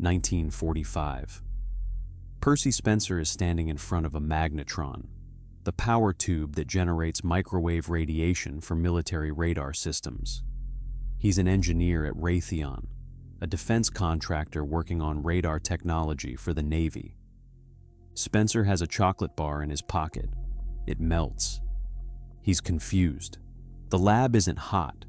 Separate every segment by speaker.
Speaker 1: 1945. Percy Spencer is standing in front of a magnetron, the power tube that generates microwave radiation for military radar systems. He's an engineer at Raytheon, a defense contractor working on radar technology for the Navy. Spencer has a chocolate bar in his pocket. It melts. He's confused. The lab isn't hot.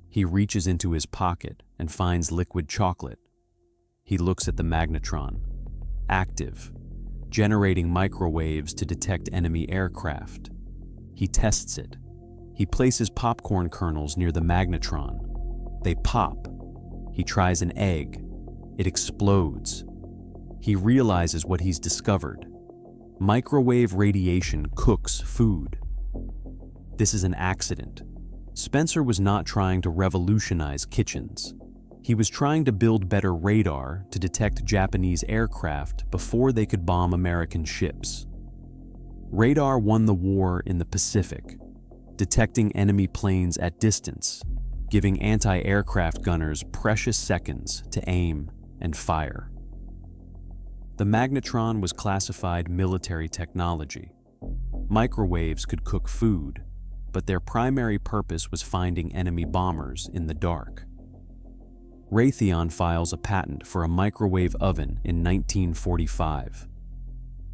Speaker 1: He reaches into his pocket and finds liquid chocolate. He looks at the magnetron. Active, generating microwaves to detect enemy aircraft. He tests it. He places popcorn kernels near the magnetron. They pop. He tries an egg. It explodes. He realizes what he's discovered. Microwave radiation cooks food. This is an accident. Spencer was not trying to revolutionize kitchens. He was trying to build better radar to detect Japanese aircraft before they could bomb American ships. Radar won the war in the Pacific, detecting enemy planes at distance, giving anti-aircraft gunners precious seconds to aim and fire. The magnetron was classified military technology. Microwaves could cook food, but their primary purpose was finding enemy bombers in the dark. Raytheon files a patent for a microwave oven in 1945.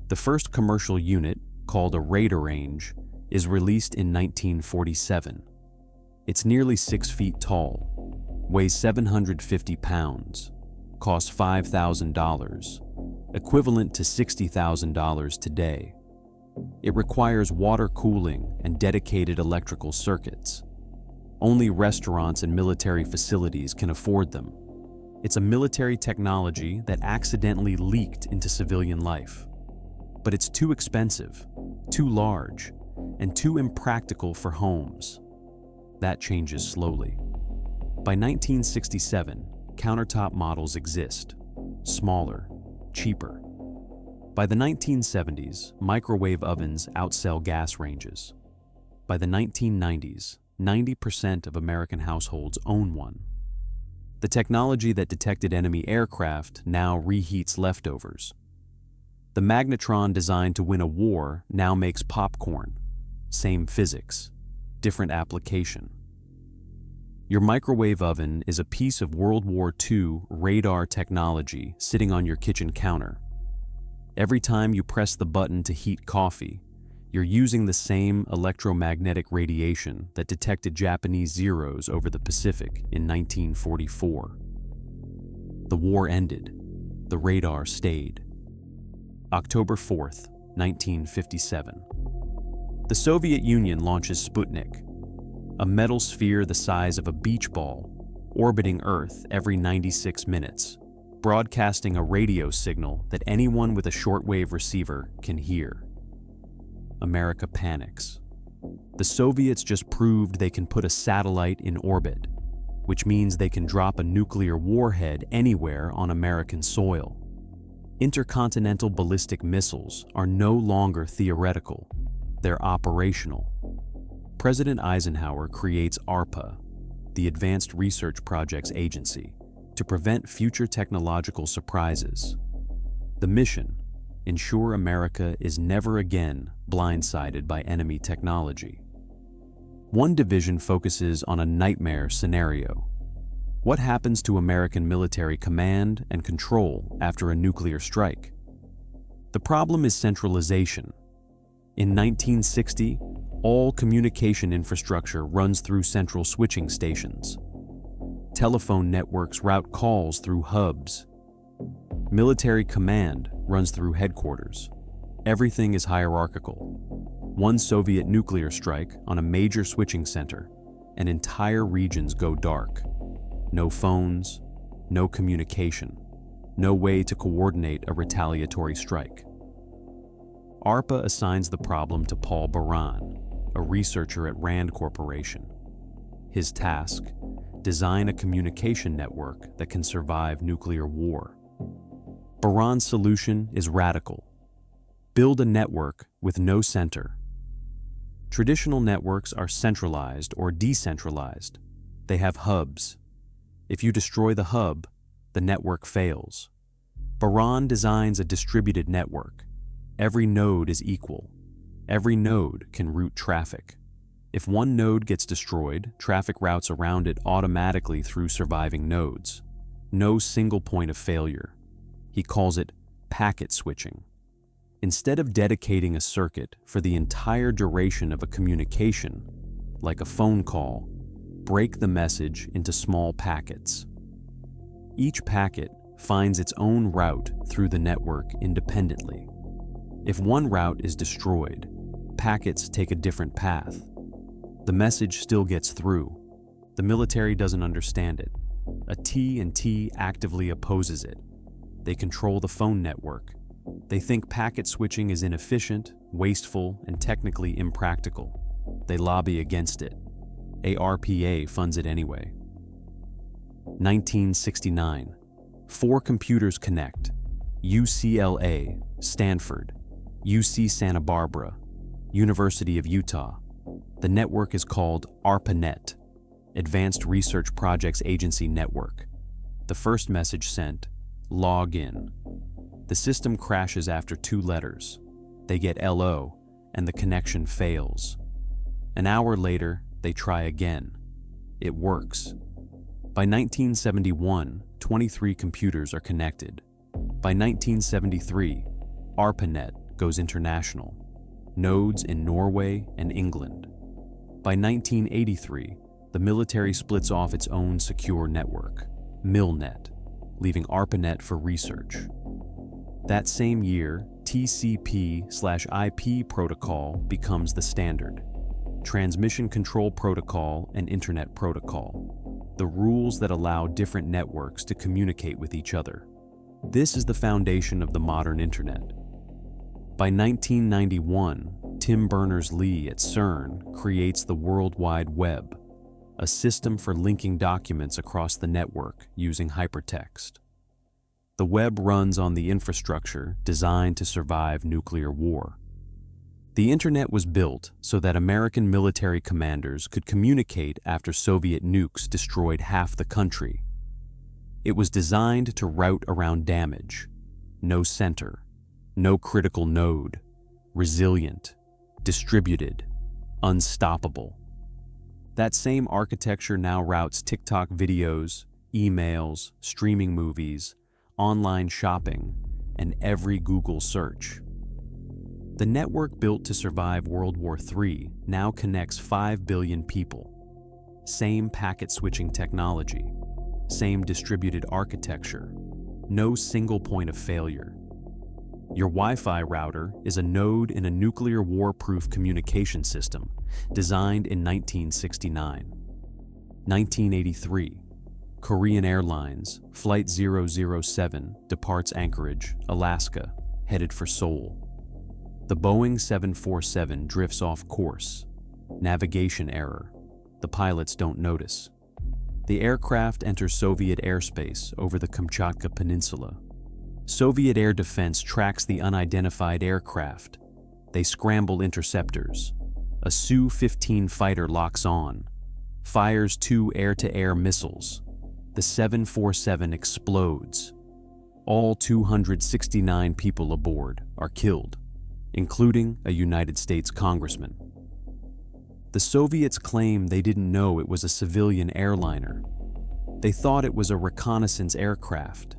Speaker 1: The first commercial unit, called a radarange, is released in 1947. It's nearly 6 feet tall, weighs 750 pounds, costs $5,000, equivalent to $60,000 today. It requires water cooling and dedicated electrical circuits. Only restaurants and military facilities can afford them. It's a military technology that accidentally leaked into civilian life. But it's too expensive, too large, and too impractical for homes. That changes slowly. By 1967, countertop models exist, smaller, cheaper. By the 1970s, microwave ovens outsell gas ranges. By the 1990s, 90% of American households own one. The technology that detected enemy aircraft now reheats leftovers. The magnetron designed to win a war now makes popcorn. Same physics, different application. Your microwave oven is a piece of World War II radar technology sitting on your kitchen counter. Every time you press the button to heat coffee, you're using the same electromagnetic radiation that detected Japanese Zeros over the Pacific in 1944. The war ended. The radar stayed. October 4th, 1957. The Soviet Union launches Sputnik, a metal sphere the size of a beach ball, orbiting Earth every 96 minutes, broadcasting a radio signal that anyone with a shortwave receiver can hear. America panics. The Soviets just proved they can put a satellite in orbit, which means they can drop a nuclear warhead anywhere on American soil. Intercontinental ballistic missiles are no longer theoretical, they're operational. President Eisenhower creates ARPA, the Advanced Research Projects Agency, to prevent future technological surprises. The mission: ensure America is never again blindsided by enemy technology. One division focuses on a nightmare scenario. What happens to American military command and control after a nuclear strike? The problem is centralization. In 1960, all communication infrastructure runs through central switching stations. Telephone networks route calls through hubs. Military command runs through headquarters. Everything is hierarchical. One Soviet nuclear strike on a major switching center, and entire regions go dark. No phones, no communication, no way to coordinate a retaliatory strike. ARPA assigns the problem to Paul Baran, a researcher at Rand Corporation. His task: design a communication network that can survive nuclear war. Baran's solution is radical. Build a network with no center. Traditional networks are centralized or decentralized. They have hubs. If you destroy the hub, the network fails. Baran designs a distributed network. Every node is equal. Every node can route traffic. If one node gets destroyed, traffic routes around it automatically through surviving nodes. No single point of failure. He calls it packet switching. Instead of dedicating a circuit for the entire duration of a communication, like a phone call, break the message into small packets. Each packet finds its own route through the network independently. If one route is destroyed, packets take a different path. The message still gets through. The military doesn't understand it. A T&T actively opposes it. They control the phone network. They think packet switching is inefficient, wasteful, and technically impractical. They lobby against it. ARPA funds it anyway. 1969. 4 computers connect. UCLA, Stanford, UC Santa Barbara, University of Utah. The network is called ARPANET, Advanced Research Projects Agency Network. The first message sent, log in. The system crashes after 2 letters. They get LO, and the connection fails. An hour later, they try again. It works. By 1971, 23 computers are connected. By 1973, ARPANET goes international. Nodes in Norway and England. By 1983, the military splits off its own secure network, MILNET, leaving ARPANET for research. That same year, TCP/IP protocol becomes the standard. Transmission Control Protocol and Internet Protocol, the rules that allow different networks to communicate with each other. This is the foundation of the modern Internet. By 1991, Tim Berners-Lee at CERN creates the World Wide Web, a system for linking documents across the network using hypertext. The web runs on the infrastructure designed to survive nuclear war. The Internet was built so that American military commanders could communicate after Soviet nukes destroyed half the country. It was designed to route around damage. No center, no critical node, resilient, distributed, unstoppable. That same architecture now routes TikTok videos, emails, streaming movies, online shopping, and every Google search. The network built to survive World War III now connects 5 billion people. Same packet switching technology, same distributed architecture, no single point of failure. Your Wi-Fi router is a node in a nuclear war-proof communication system designed in 1969. 1983. Korean Airlines, Flight 007 departs Anchorage, Alaska, headed for Seoul. The Boeing 747 drifts off course. Navigation error. The pilots don't notice. The aircraft enters Soviet airspace over the Kamchatka Peninsula. Soviet air defense tracks the unidentified aircraft. They scramble interceptors. A Su-15 fighter locks on, fires 2 air-to-air missiles. The 747 explodes. All 269 people aboard are killed, including a United States congressman. The Soviets claim they didn't know it was a civilian airliner. They thought it was a reconnaissance aircraft.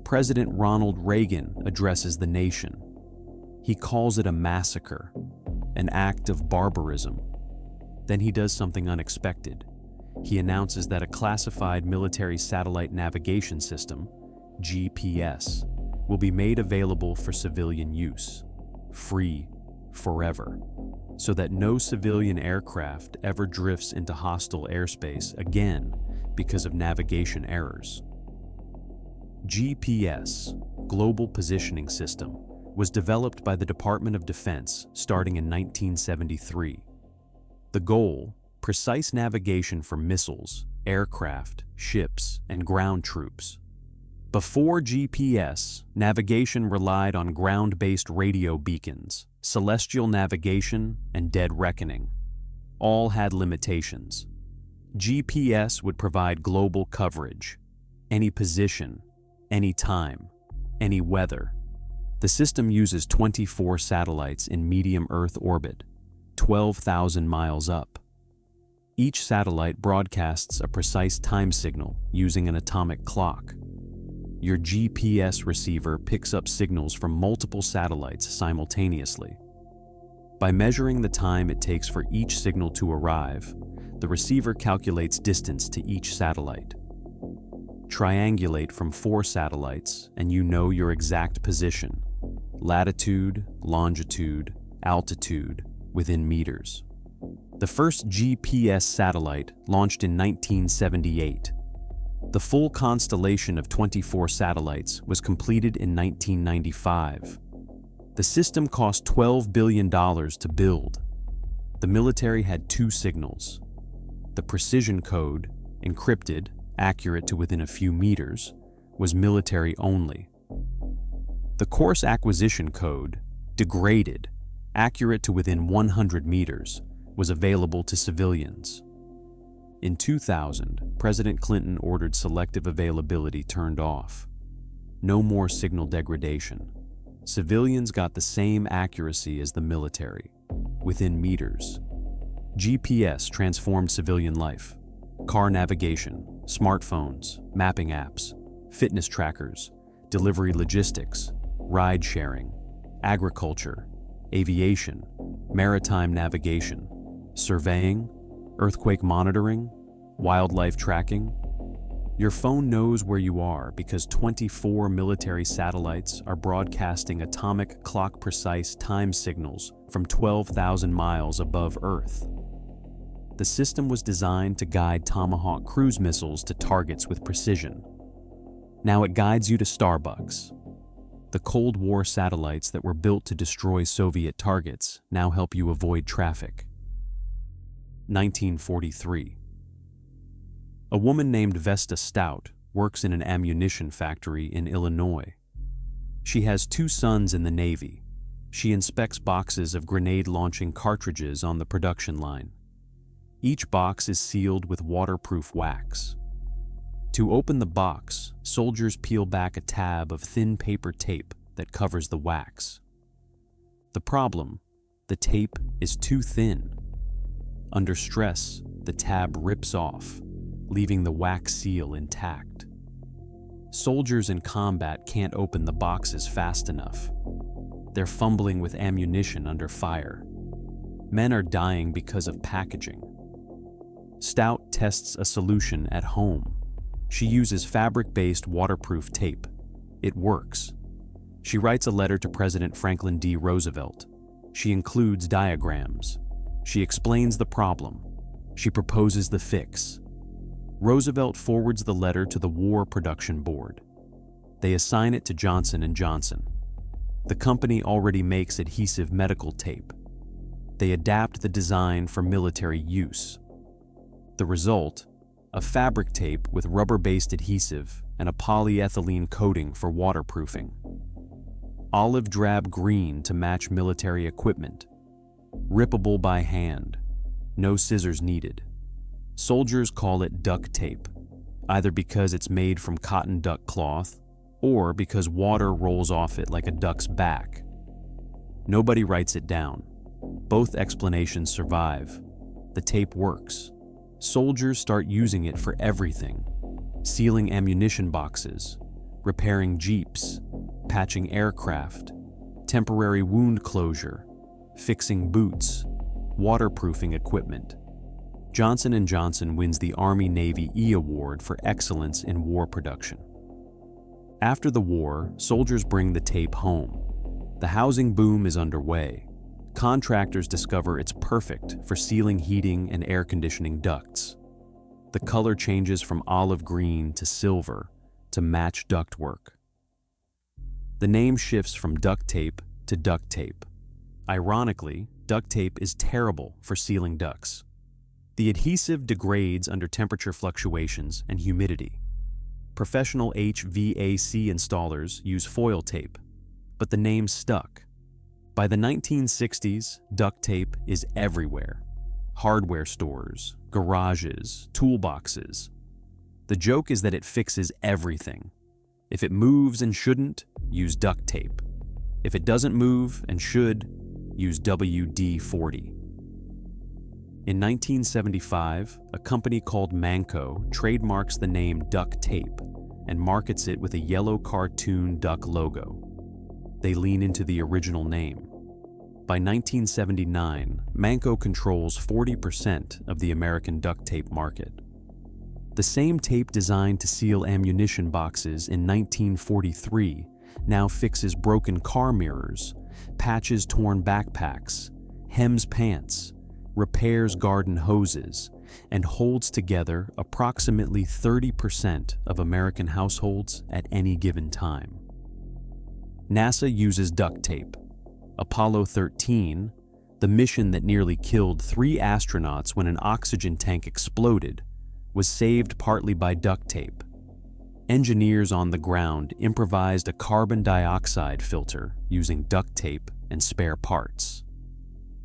Speaker 1: President Ronald Reagan addresses the nation. He calls it a massacre, an act of barbarism. Then he does something unexpected. He announces that a classified military satellite navigation system, GPS, will be made available for civilian use, free, forever, so that no civilian aircraft ever drifts into hostile airspace again because of navigation errors. GPS, Global Positioning System, was developed by the Department of Defense starting in 1973. The goal: precise navigation for missiles, aircraft, ships, and ground troops. Before GPS, navigation relied on ground-based radio beacons, celestial navigation, and dead reckoning. All had limitations. GPS would provide global coverage, any position, any time, any weather. The system uses 24 satellites in medium Earth orbit, 12,000 miles up. Each satellite broadcasts a precise time signal using an atomic clock. Your GPS receiver picks up signals from multiple satellites simultaneously. By measuring the time it takes for each signal to arrive, the receiver calculates distance to each satellite. Triangulate from 4 satellites and you know your exact position: latitude, longitude, altitude, within meters. The first GPS satellite launched in 1978. The full constellation of 24 satellites was completed in 1995. The system cost $12 billion to build. The military had 2 signals. The precision code, encrypted, accurate to within a few meters, was military only. The coarse acquisition code, degraded, accurate to within 100 meters, was available to civilians. In 2000, President Clinton ordered selective availability turned off. No more signal degradation. Civilians got the same accuracy as the military, within meters. GPS transformed civilian life. Car navigation, smartphones, mapping apps, fitness trackers, delivery logistics, ride sharing, agriculture, aviation, maritime navigation, surveying, earthquake monitoring, wildlife tracking. Your phone knows where you are because 24 military satellites are broadcasting atomic clock-precise time signals from 12,000 miles above Earth. The system was designed to guide Tomahawk cruise missiles to targets with precision. Now it guides you to Starbucks. The Cold War satellites that were built to destroy Soviet targets now help you avoid traffic. 1943. A woman named Vesta Stoudt works in an ammunition factory in Illinois. She has 2 sons in the Navy. She inspects boxes of grenade-launching cartridges on the production line. Each box is sealed with waterproof wax. To open the box, soldiers peel back a tab of thin paper tape that covers the wax. The problem: the tape is too thin. Under stress, the tab rips off, leaving the wax seal intact. Soldiers in combat can't open the boxes fast enough. They're fumbling with ammunition under fire. Men are dying because of packaging. Stout tests a solution at home. She uses fabric-based waterproof tape. It works. She writes a letter to President Franklin D. Roosevelt. She includes diagrams. She explains the problem. She proposes the fix. Roosevelt forwards the letter to the War Production Board. They assign it to Johnson & Johnson. The company already makes adhesive medical tape. They adapt the design for military use. The result: a fabric tape with rubber-based adhesive and a polyethylene coating for waterproofing. Olive drab green to match military equipment. Rippable by hand. No scissors needed. Soldiers call it duct tape, either because it's made from cotton duck cloth or because water rolls off it like a duck's back. Nobody writes it down. Both explanations survive. The tape works. Soldiers start using it for everything: sealing ammunition boxes, repairing jeeps, patching aircraft, temporary wound closure, fixing boots, waterproofing equipment. Johnson & Johnson wins the Army-Navy E Award for excellence in war production. After the war, soldiers bring the tape home. The housing boom is underway. Contractors discover it's perfect for sealing heating and air conditioning ducts. The color changes from olive green to silver to match ductwork. The name shifts from duct tape to duct tape. Ironically, duct tape is terrible for sealing ducts. The adhesive degrades under temperature fluctuations and humidity. Professional HVAC installers use foil tape, but the name stuck. By the 1960s, duct tape is everywhere. Hardware stores, garages, toolboxes. The joke is that it fixes everything. If it moves and shouldn't, use duct tape. If it doesn't move and should, use WD-40. In 1975, a company called Manco trademarks the name duct tape and markets it with a yellow cartoon duck logo. They lean into the original name. By 1979, Manco controls 40% of the American duct tape market. The same tape designed to seal ammunition boxes in 1943 now fixes broken car mirrors, patches torn backpacks, hems pants, repairs garden hoses, and holds together approximately 30% of American households at any given time. NASA uses duct tape. Apollo 13, the mission that nearly killed 3 astronauts when an oxygen tank exploded, was saved partly by duct tape. Engineers on the ground improvised a carbon dioxide filter using duct tape and spare parts.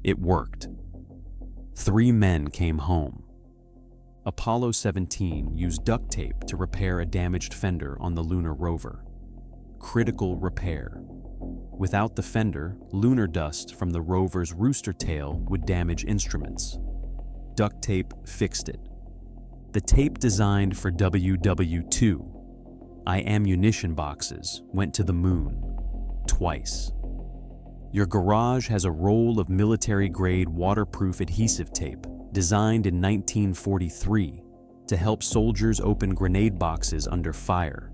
Speaker 1: It worked. 3 men came home. Apollo 17 used duct tape to repair a damaged fender on the lunar rover. Critical repair. Without the fender, lunar dust from the rover's rooster tail would damage instruments. Duct tape fixed it. The tape designed for WWII ammunition boxes went to the moon twice. Your garage has a roll of military-grade waterproof adhesive tape designed in 1943 to help soldiers open grenade boxes under fire.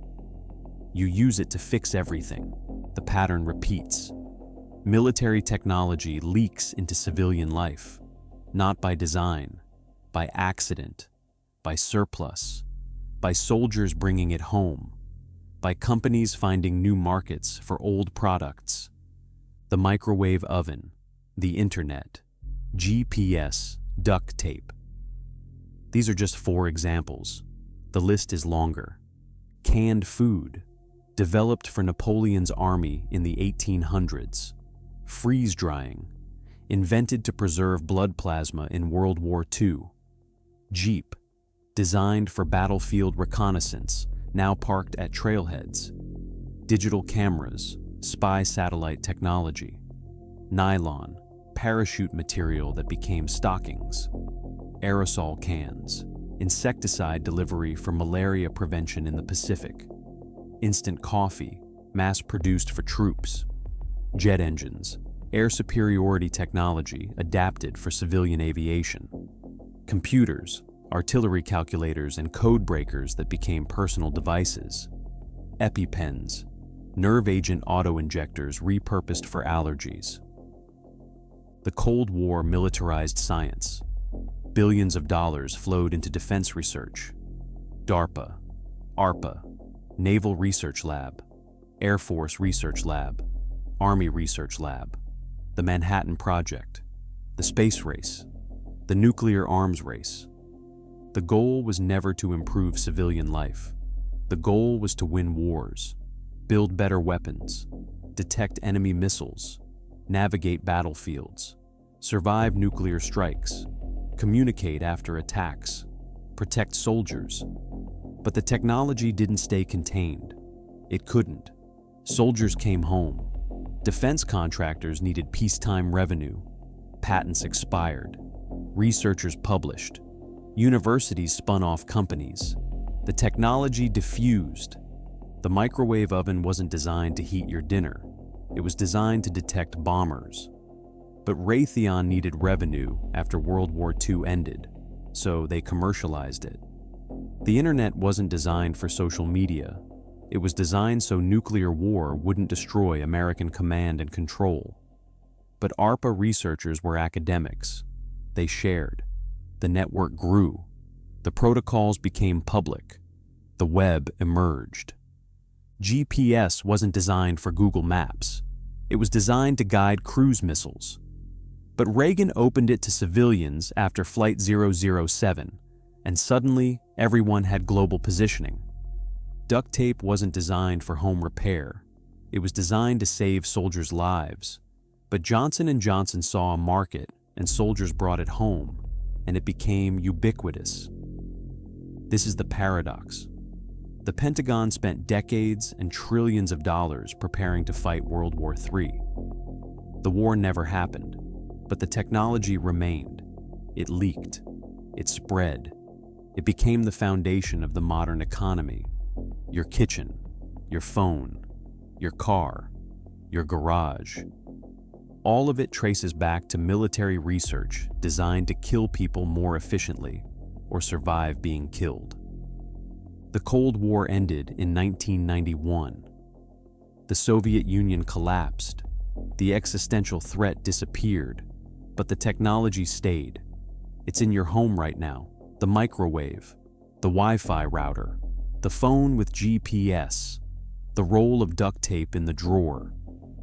Speaker 1: You use it to fix everything. The pattern repeats. Military technology leaks into civilian life, not by design, by accident, by surplus, by soldiers bringing it home, by companies finding new markets for old products. The microwave oven, the internet, GPS, duct tape. These are just 4 examples. The list is longer. Canned food, developed for Napoleon's army in the 1800s. Freeze drying, invented to preserve blood plasma in World War II. Jeep, designed for battlefield reconnaissance, now parked at trailheads. Digital cameras, spy satellite technology. Nylon, parachute material that became stockings. Aerosol cans, insecticide delivery for malaria prevention in the Pacific. Instant coffee, mass-produced for troops. Jet engines, air superiority technology adapted for civilian aviation. Computers, artillery calculators and code breakers that became personal devices. EpiPens, nerve agent auto-injectors repurposed for allergies. The Cold War militarized science. Billions of dollars flowed into defense research. DARPA, ARPA, Naval Research Lab, Air Force Research Lab, Army Research Lab, the Manhattan Project, the space race, the nuclear arms race. The goal was never to improve civilian life. The goal was to win wars, build better weapons, detect enemy missiles, navigate battlefields, survive nuclear strikes, communicate after attacks, protect soldiers. But the technology didn't stay contained. It couldn't. Soldiers came home. Defense contractors needed peacetime revenue. Patents expired. Researchers published. Universities spun off companies. The technology diffused. The microwave oven wasn't designed to heat your dinner. It was designed to detect bombers. But Raytheon needed revenue after World War II ended, so they commercialized it. The internet wasn't designed for social media. It was designed so nuclear war wouldn't destroy American command and control. But ARPA researchers were academics. They shared. The network grew. The protocols became public. The web emerged. GPS wasn't designed for Google Maps. It was designed to guide cruise missiles. But Reagan opened it to civilians after Flight 007, and suddenly everyone had global positioning. Duct tape wasn't designed for home repair. It was designed to save soldiers' lives. But Johnson & Johnson saw a market, and soldiers brought it home, and it became ubiquitous. This is the paradox. The Pentagon spent decades and trillions of dollars preparing to fight World War III. The war never happened, but the technology remained. It leaked. It spread. It became the foundation of the modern economy. Your kitchen, your phone, your car, your garage. All of it traces back to military research designed to kill people more efficiently or survive being killed. The Cold War ended in 1991. The Soviet Union collapsed. The existential threat disappeared, but the technology stayed. It's in your home right now. The microwave, the Wi-Fi router, the phone with GPS, the roll of duct tape in the drawer.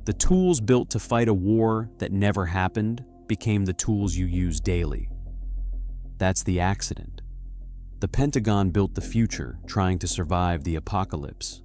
Speaker 1: The tools built to fight a war that never happened became the tools you use daily. That's the accident. The Pentagon built the future trying to survive the apocalypse.